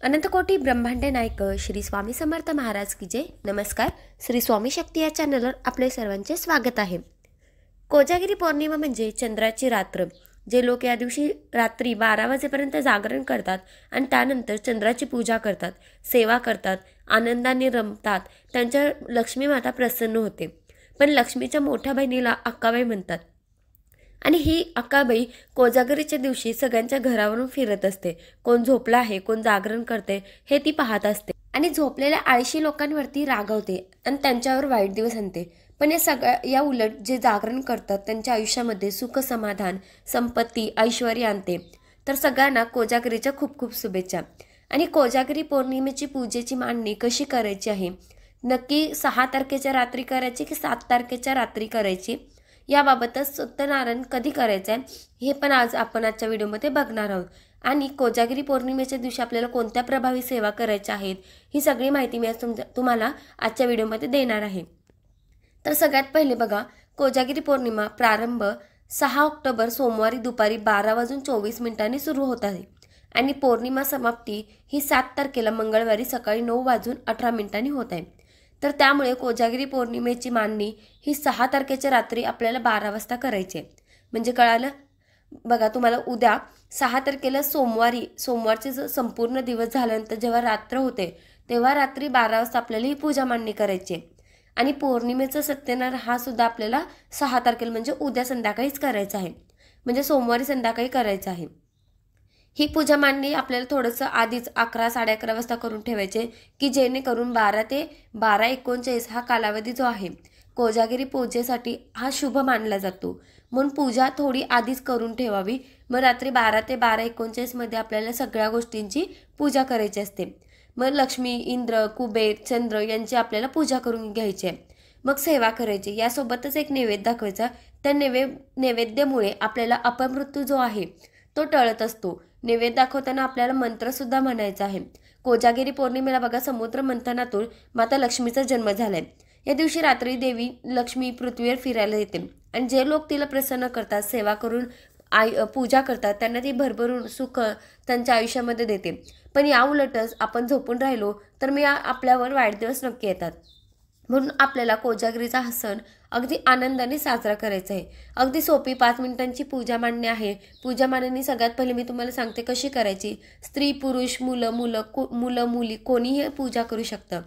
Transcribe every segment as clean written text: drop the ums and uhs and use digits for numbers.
अनंतकोटी ब्रह्मांड नायक श्री स्वामी समर्थ महाराज की जय। नमस्कार, श्री स्वामी शक्ती या चॅनलवर आपले सर्वांचे स्वागत आहे। कोजागिरी पौर्णिमा म्हणजे चंद्राची रात्र। जे लोक या दिवशी रात्री 12 वाजेपर्यंत जागरण करतात आणि त्यानंतर चंद्राची पूजा करतात, सेवा करतात, आनंदाने रमतात, त्यांच्या लक्ष्मी माता प्रसन्न होते। पण लक्ष्मीच्या मोठ्या बहिणीला अक्काबाई म्हणतात आणि ही अक्काबाई कोजागरीच्या दिवशी सगळ्यांच्या घरावरून फिरत असते। कोण झोपला आहे, कोण जागरण करते हे ती पाहत असते आणि झोपलेल्या आळशी लोकांवरती रागवते आणि त्यांच्यावर वाईट दिवस आणते। पण या उलट जे जागरण करतात त्यांच्या आयुष्यामध्ये सुख, समाधान, संपत्ती, ऐश्वर्य आणते। तर सगळ्यांना कोजागरीच्या खूप खूप शुभेच्छा। आणि कोजागरी पौर्णिमेची पूजेची मांडणी कशी करायची आहे, नक्की 6 तारखेच्या रात्री करायची की 7 तारखेच्या रात्री करायची, याबाबतच सत्यनारायण कधी करायचं आहे हे पण आज आपण आजच्या व्हिडिओमध्ये बघणार आहोत। आणि कोजागिरी पौर्णिमेच्या दिवशी आपल्याला कोणत्या प्रभावी सेवा करायच्या आहेत ही सगळी माहिती मी आज तुम्हाला आजच्या व्हिडिओमध्ये देणार आहे। तर सगळ्यात पहिले बघा, कोजागिरी पौर्णिमा प्रारंभ 6 ऑक्टोबर सोमवारी दुपारी 12:24 सुरू होत आहे आणि पौर्णिमा समाप्ती ही 7 तारखेला मंगळवारी सकाळी 9:18 होत आहे। तर त्यामुळे कोजागिरी पौर्णिमेची मांडणी ही 6 तारखेच्या रात्री आपल्याला 12 वाजता करायची आहे। म्हणजे कळालं बघा, तुम्हाला उद्या 6 तारखेला सोमवारचे संपूर्ण दिवस झाल्यानंतर जेव्हा रात्र होते तेव्हा रात्री 12 वाजता आपल्याला ही पूजा मांडणी करायची आहे। आणि पौर्णिमेचा सत्यनारायण हा सुद्धा आपल्याला 6 तारखेला म्हणजे उद्या संध्याकाळीच करायचा आहे, म्हणजे सोमवारी संध्याकाळी करायचं आहे। ही पूजा मांडणी आपल्याला थोडंसं आधीच 11 साडे 11 वाजता करून ठेवायचे की जेणेकरून 12 ते 12:39 हा कालावधी जो आहे कोजागिरी पूजेसाठी हा शुभ मानला जातो। म्हणून पूजा थोडी आधीच करून ठेवावी। मग रात्री 12 ते 12:39 मध्ये आपल्याला सगळ्या गोष्टींची पूजा करायची असते। मग लक्ष्मी, इंद्र, कुबेर, चंद्र यांची आपल्याला पूजा करून घ्यायची आहे। मग सेवा करायची, यासोबतच एक नैवेद्य दाखवायचा। त्या नैवेद्यामुळे आपल्याला अपमृत्यू जो आहे तो टळत असतो। नैवेद्य दाखवताना आपल्याला मंत्र सुद्धा म्हणायचा आहे। कोजागिरी पौर्णिमेला बघा, समुद्र मंथनातून माता लक्ष्मीचा जन्म झालाय। या दिवशी रात्री देवी लक्ष्मी पृथ्वीवर फिरायला येते आणि जे लोक तिला प्रसन्न करतात, सेवा करून पूजा करतात, त्यांना ती भरभरून सुख त्यांच्या आयुष्यामध्ये देते। पण या उलटच आपण झोपून राहिलो तर मी आपल्यावर वाईट दिवस नक्की येतात। म्हणून आपल्याला कोजागिरीचा हा सण अगदी आनंदाने साजरा करायचा आहे। अगदी सोपी 5 मिनिटांची पूजा मांडणी आहे। पूजा मांडणी सगळ्यात पहिले मी तुम्हाला सांगते कशी करायची। स्त्री, पुरुष, मुलं मुली कोणीही पूजा करू शकतं।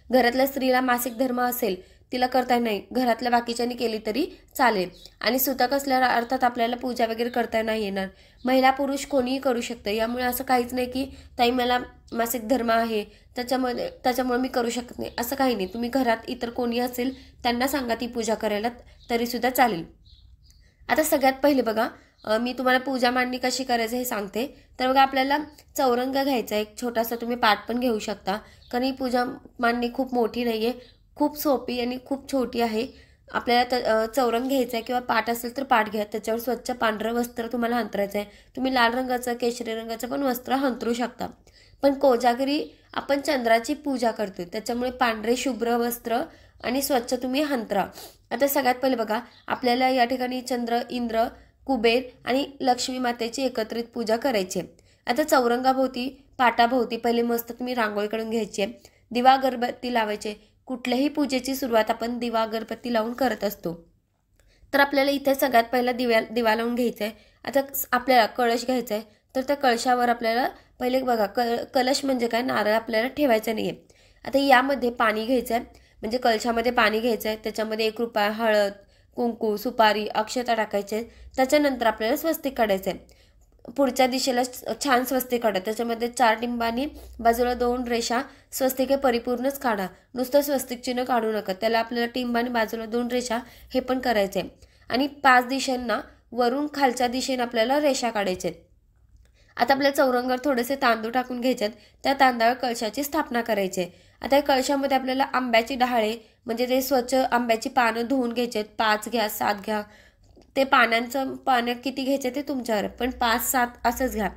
घरातल्या स्त्रीला मासिक धर्म असेल तिला करता नाही, घरातल्या बाकीच्यांनी केली तरी चालेल। आणि सुतक असल्यावर अर्थात आपल्याला पूजा वगैरे करता नाही येणार। महिला पुरुष कोणीही करू शकतं। यामुळे असं काहीच नाही की ताई मला मासिक धर्म आहे त्याच्यामुळे मी करू शकत नाही, असं काही नाही। तुम्ही घरात इतर कोणी असेल त्यांना सांगा ती पूजा करायला, तरी सुद्धा चालेल। आता सगळ्यात पहिले बघा, मी तुम्हाला पूजा मांडणी कशी करायचं हे सांगते। तर बघा, आपल्याला चौरंग घ्यायचा, एक छोटासा तुम्ही पाट पण घेऊ शकता, कारण ही पूजा मांडणी खूप मोठी नाही आहे, खूप सोपी आणि खूप छोटी आहे। आपल्याला चौरंग घ्यायचा आहे किंवा पाट असेल तर पाट घ्या, त्याच्यावर स्वच्छ पांढरं वस्त्र तुम्हाला अंथरायचं आहे। तुम्ही लाल रंगाचं, केशरी रंगाचं पण वस्त्र अंथरू शकता। पण कोजागिरी आपण चंद्राची पूजा करतोय त्याच्यामुळे पांढरे शुभ्र वस्त्र आणि स्वच्छ तुम्ही अंथरा। आता सगळ्यात पहिले बघा, आपल्याला या ठिकाणी चंद्र, इंद्र, कुबेर आणि लक्ष्मी मातेची एकत्रित पूजा करायची आहे। आता चौरंगाभोवती, पाटाभोवती पहिले मस्त तुम्ही रांगोळी काढून घ्यायची आहे। दिवा अगरबत्ती लावायचे। कुठल्याही पूजेची सुरुवात आपण दिवा अगरबत्ती लावून करत असतो। तर आपल्याला इथे सगळ्यात पहिला दिवा लावून घ्यायचा आहे। आता आपल्याला कळश घ्यायचा आहे, तर त्या कळशावर आपल्याला पहिले बघा, कलश म्हणजे काय, नारळ आपल्याला ठेवायचा नाही आहे। आता यामध्ये पाणी घ्यायचं आहे, म्हणजे कलशामध्ये पाणी घ्यायचं आहे, त्याच्यामध्ये 1 रुपया, हळद, कुंकू, सुपारी, अक्षता टाकायचे। त्याच्यानंतर आपल्याला स्वस्तिक काढायचं आहे। पुढच्या दिशेला छान स्वस्तिक काढा, त्याच्यामध्ये 4 टिंबांनी बाजूला 2 रेषा, स्वस्तिक हे परिपूर्णच काढा, नुसतं स्वस्तिक चिन्ह काढू नका, त्याला आपल्याला टिंबांनी बाजूला 2 रेषा हे पण करायचे आहे। आणि 5 दिशांना वरून खालच्या दिशेने आपल्याला रेषा काढायच्या आहेत। आता आपल्या चौरंगावर थोडेसे तांदूळ टाकून घ्यायचे, त्या तांदळावर कळशाची स्थापना करायची आहे। आता या कळशामध्ये आपल्याला आंब्याची डहाळे, म्हणजे ते स्वच्छ आंब्याची पानं धुवून घ्यायचे, 5 घ्या 7 घ्या, ते पानं किती घ्यायचे ते तुमच्यावर, पण 5-7 असंच घ्या।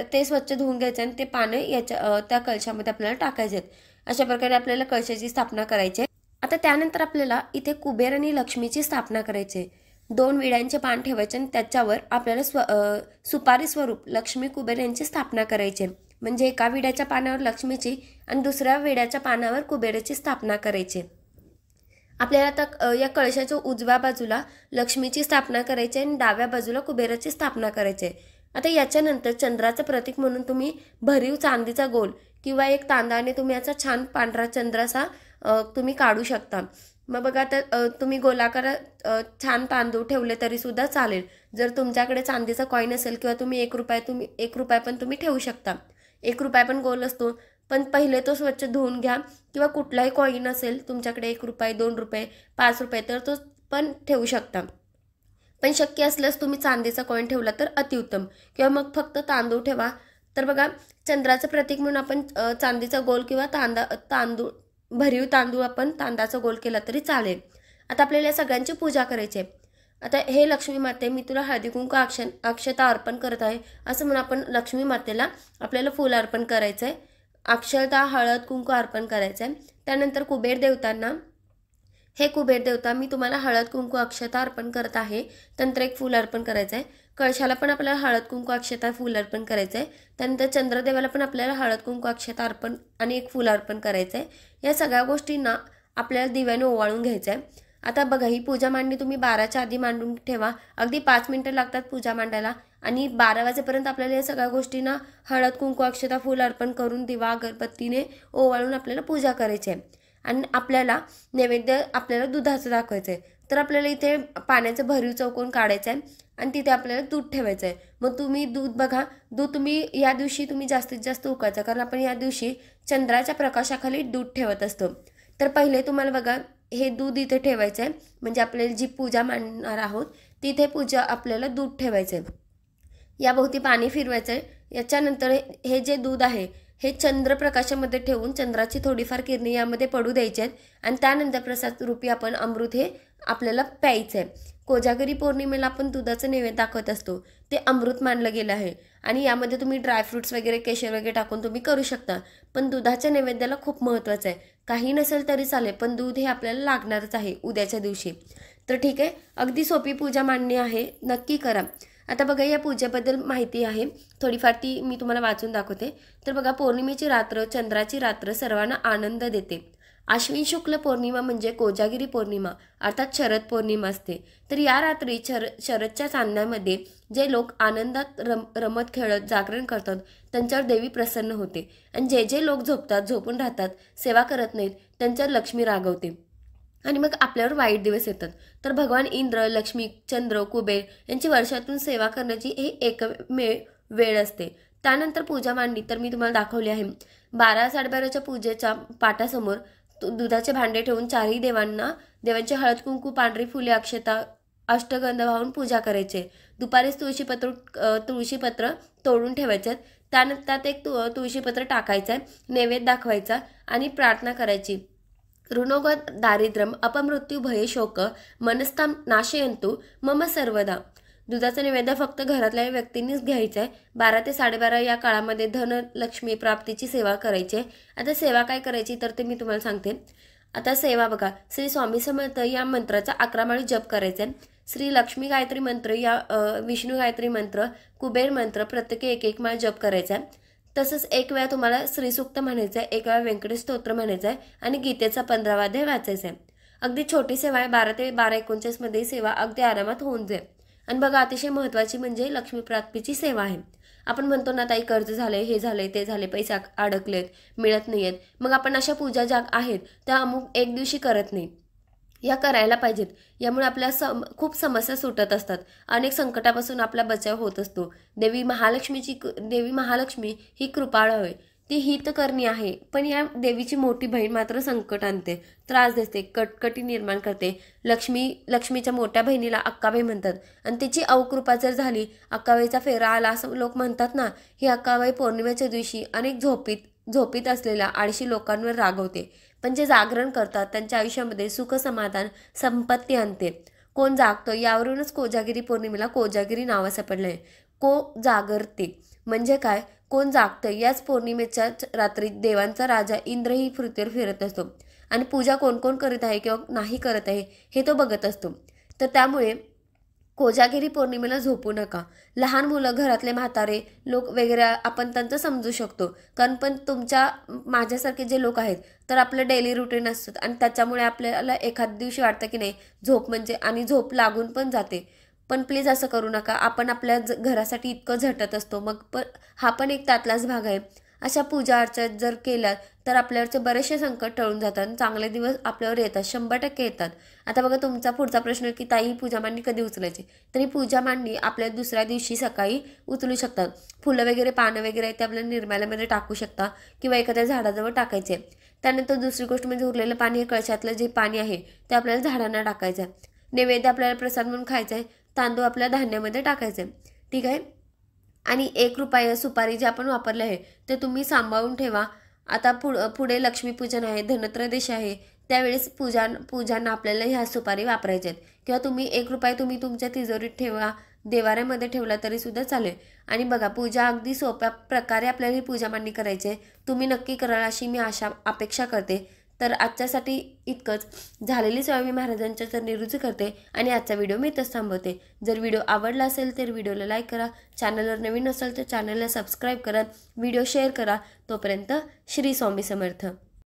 ते स्वच्छ धुवून घ्यायचे आणि ते पानं त्या कळशामध्ये आपल्याला टाकायचे। अशा प्रकारे आपल्याला कळशाची स्थापना करायची आहे। आता त्यानंतर आपल्याला इथे कुबेर आणि लक्ष्मीची स्थापना करायची आहे। 2 विड्यांचे पान ठेवायचे आणि त्याच्यावर आपल्याला सुपारी स्वरूप लक्ष्मी, कुबेर यांची स्थापना करायची आहे। म्हणजे एका विड्याच्या पानावर लक्ष्मीची आणि दुसऱ्या विड्याच्या पानावर कुबेराची स्थापना करायची. आपल्याला आता या कळशाच्या उजव्या बाजूला लक्ष्मीची स्थापना करायची आणि डाव्या बाजूला कुबेराची स्थापना करायची. आता याच्यानंतर चंद्राचं प्रतीक म्हणून तुम्ही भरीव चांदीचा गोल किंवा एक तांदळाने तुम्ही याचा छान पांढरा चंद्राचा तुम्ही काढू शकता. मग बघा तर तुम्ही गोलाकार छान तांदूळ ठेवले तरी सुद्धा चालेल. जर तुमच्याकडे चांदीचा कॉईन असेल किंवा तुम्ही 1 रुपया पण तुम्ही ठेवू शकता. 1 रुपया पण गोल असतो, पण पहिले तो स्वच्छ धुवून घ्या. किंवा कुठलाही कॉईन असेल तुमच्याकडे 1 रुपये, 2 रुपये, 5 रुपये तर तो पण ठेवू शकता. पण शक्य असल्यास तुम्ही चांदीचा कॉईन ठेवला तर अतिउत्तम, किंवा मग फक्त तांदूळ ठेवा. तर बघा चंद्राचं प्रतीक म्हणून आपण चांदीचा गोल किंवा तांदूळ भरीव तांदूळ आपण तांदळाचा गोल केला तरी चालेल. आता आपल्याला या सगळ्यांची पूजा करायची आहे. आता हे लक्ष्मी माते, मी तुला हळदी कुंकू अक्षता अर्पण करत आहे असं म्हणून आपण लक्ष्मी मातेला आपल्याला फूल अर्पण करायचं आहे. अक्षता, हळद, कुंकू अर्पण करायचं आहे. त्यानंतर कुबेर देवतांना, हे कुबेर देवता मी तुम्हाला हळद कुंकू अक्षता अर्पण करत आहे. त्यानंतर एक फूल अर्पण करायचं आहे. कळशाला पण आपल्याला हळद कुंकू अक्षता फूल अर्पण करायचं आहे. त्यानंतर चंद्रदेवाला पण आपल्याला हळद कुंकू अक्षता अर्पण आणि एक फूल अर्पण करायचं आहे. या सगळ्या गोष्टींना आपल्याला दिव्याने ओवाळून घ्यायचं आहे. आता बघा ही पूजा मांडणी तुम्ही 12च्या आधी मांडून ठेवा. अगदी 5 मिनिटं लागतात पूजा मांडायला आणि 12 वाजेपर्यंत आपल्याला या सगळ्या गोष्टींना हळद कुंकू अक्षता फूल अर्पण करून दिवा अगरबत्तीने ओवाळून आपल्याला पूजा करायची आहे. आणि आपल्याला नैवेद्य आपल्याला दुधाचं दाखवायचं आहे. तर आपल्याला इथे पाण्याचं भरीव चौकोन काढायचं आहे आणि तिथे आपल्याला दूध ठेवायचं आहे. मग तुम्ही दूध बघा, दूध तुम्ही या दिवशी तुम्ही जास्तीत जास्त उकळायचं, कारण आपण या दिवशी चंद्राच्या प्रकाशाखाली दूध ठेवत असतो. तर पहिले तुम्हाला बघा हे दूध इथे ठेवायचं आहे, म्हणजे आपल्याला जी पूजा मांडणार आहोत तिथे पूजा आपल्याला दूध ठेवायचं आहे. याभोवती पाणी फिरवायचं आहे. याच्यानंतर हे जे दूध आहे हे चंद्रप्रकाशामध्ये ठेवून चंद्राची थोडीफार किरणे यामध्ये पडू द्यायची आहेत आणि त्यानंतर प्रसाद रूपी आपण अमृत हे आपल्याला प्यायचं आहे. कोजागरी पौर्णिमेला आपण दुधाचं नैवेद्य दाखवत असतो, ते अमृत मानलं गेलं आहे आणि यामध्ये तुम्ही ड्रायफ्रुट्स वगैरे, केशर वगैरे टाकून तुम्ही करू शकता. पण दुधाच्या नैवेद्याला खूप महत्त्वाचं आहे. काही नसेल तरी चालेल, पण दूध हे आपल्याला लागणारच आहे उद्याच्या दिवशी. तर ठीक आहे, अगदी सोपी पूजा मांडणी आहे, नक्की करा. आता बघा या पूजेबद्दल माहिती आहे थोडीफार, ती मी तुम्हाला वाचून दाखवते. तर बघा शरणाची रात्र, चंद्राची रात्र सर्वांना आनंद देते. आश्विन शुक्ल पौर्णिमा म्हणजे कोजागिरी पौर्णिमा अर्थात शरद पौर्णिमा असते. तर या रात्री शरदच्या चांदण्यामध्ये जे लोक आनंदात रमत खेळत जागरण करतात त्यांच्यावर देवी प्रसन्न होते आणि जे लोक झोपून राहतात, सेवा करत नाहीत, त्यांच्यावर लक्ष्मी रागवते आणि मग आपल्यावर वाईट दिवस येतात. तर भगवान इंद्र, लक्ष्मी, चंद्र, कुबेर यांची वर्षातून सेवा करण्याची ही एकमेव वेळ असते. त्यानंतर पूजा मांडणी तर मी तुम्हाला दाखवली आहे. 12-12:30च्या पूजेच्या पाठासमोर दुधाचे भांडे ठेवून चारही देवांची हळद कुंकू, पांढरी फुले, अक्षता, अष्टगंध वाहून पूजा करायचे. दुपारीच तुळशीपत्र तोडून ठेवायचे. त्यानंतर त्यात एक तुळशीपत्र टाकायचं आहे, नैवेद्य दाखवायचा आणि प्रार्थना करायची. ऋणोग दारिद्र्यम अपमृत्यू भय शोक मनस्ताम नाशयंतु मम सर्वदा. दुधाचं नैवेद्य फक्त घरातल्या व्यक्तींनीच घ्यायचं आहे. 12 ते 12:30 या काळामध्ये धन लक्ष्मी प्राप्तीची सेवा करायची आहे. आता सेवा काय करायची तर ते मी तुम्हाला सांगते. आता सेवा बघा, श्री स्वामी समर्थ या मंत्राचा 11 माळी जप करायचा आहे. श्री लक्ष्मी गायत्री मंत्र या विष्णू गायत्री मंत्र, कुबेर मंत्र प्रत्येकी 1-1 माळ जप करायचा आहे. तसंच एक वेळा तुम्हाला श्रीसूक्त म्हणायचं आहे, एक वेळा व्यंकटेश स्तोत्र म्हणायचं आहे आणि गीतेचा 15वा अध्याय वाचायचा आहे. अगदी छोटी सेवा आहे. 12 ते 12:39 मध्ये सेवा अगदी आरामात होऊन जाईल. आणि बघा अतिशय महत्त्वाची म्हणजे लक्ष्मी प्राप्तीची सेवा आहे. आपण म्हणतो ना ताई कर्ज झालंय, हे झालंय, ते झाले, पैसे अडकलेत, मिळत नाहीयेत, मग आपण अशा पूजा ज्या आहेत त्या अमुक एक दिवशी करत नाही, या करायला पाहिजेत. यामुळे आपल्या खूप समस्या सुटत असतात, अनेक संकटापासून आपला बचाव होत असतो. देवी महालक्ष्मी ही कृपाळ आहे, ती हितकरणी आहे. पण या देवीची मोठी बहीण मात्र संकट आणते, त्रास देते, कटकटी निर्माण करते. लक्ष्मीच्या मोठ्या बहिणीला अक्काबाई म्हणतात आणि तिची अवकृपा जर झाली, अक्काबाईचा फेरा आला असं लोक म्हणतात ना, ही अक्काबाई पौर्णिमेच्या दिवशी अनेक झोपीत असलेल्या आळशी लोकांवर रागवते. पण जे जागरण करतात त्यांच्या आयुष्यामध्ये सुख, समाधान, संपत्ती आणते. कोण जागतं यावरूनच कोजागिरी पौर्णिमेला कोजागिरी नाव सापडलंय. को जागरते म्हणजे काय, कोण जागतं. याच पौर्णिमेच्या रात्री देवांचा राजा इंद्रही पृथ्वीवर फिरत असतो आणि पूजा कोण कोण करत आहे किंवा नाही करत आहे हे तो बघत असतो. तर त्यामुळे कोजागिरी पौर्णिमेला झोपू नका. लहान मुलं, घरातले म्हातारे लोक वगैरे आपण त्यांचं समजू शकतो, कारण पण माझ्यासारखे जे लोक आहेत तर आपलं डेली रुटीन असतं आणि त्याच्यामुळे आपल्याला एखाद दिवशी वाटतं की नाही झोप म्हणजे, आणि झोप लागून पण जाते. पण प्लीज असं करू नका. आपण आपल्या घरासाठी इतकं झटत असतो, मग हा पण एक त्यातलाच भाग आहे. अशा पूजा अर्चा जर केल्या तर आपल्यावरचे बरेचसे संकट टळून जातात आणि चांगले दिवस आपल्यावर येतात, 100% येतात. आता बघा, तुमचा पुढचा प्रश्न की ताई पूजा मांडणी कधी उचलायची, तरी पूजा मांडणी आपल्या दुसऱ्या दिवशी सकाळी उचलू शकतात. फुलं वगैरे, पानं वगैरे आहेत ते आपल्या निर्माल्यामध्ये टाकू शकता किंवा एखाद्या झाडाजवळ टाकायचे. त्यानंतर दुसरी गोष्ट म्हणजे उरलेलं पाणी, हे कळशातलं जे पाणी आहे ते आपल्याला झाडांना टाकायचं आहे. नैवेद्य आपल्याला प्रसाद म्हणून खायचा आहे. तांदूळ आपल्या धान्यामध्ये टाकायचे, ठीक आहे. आणि 1 रुपया सुपारी जे आपण वापरले आहे ते तुम्ही सांभाळून ठेवा. आता पुढे लक्ष्मीपूजन आहे, धनत्रयोदशी आहे, त्यावेळेस पूजांना आपल्याला ह्या सुपारी वापरायच्या आहेत. किंवा तुम्ही 1 रुपया तुम्ही तुमच्या तिजोरीत ठेवा, देवाऱ्यामध्ये ठेवला तरी सुद्धा चालेल. आणि बघा, पूजा अगदी सोप्या प्रकारे आपल्याला ही पूजा मांडणी करायची आहे. तुम्ही नक्की कराल अशी मी अपेक्षा करते. तर आजच्यासाठी इतकंच. झालेली स्वामी महाराजांच्या चरणी रुजू करते आणि आजचा व्हिडिओ मी इथंच थांबवते. जर व्हिडिओ आवडला असेल तर व्हिडिओला लाईक करा, चॅनलवर नवीन असाल तर चॅनलला सबस्क्राईब करा, व्हिडिओ शेअर करा. तोपर्यंत श्री स्वामी समर्थ.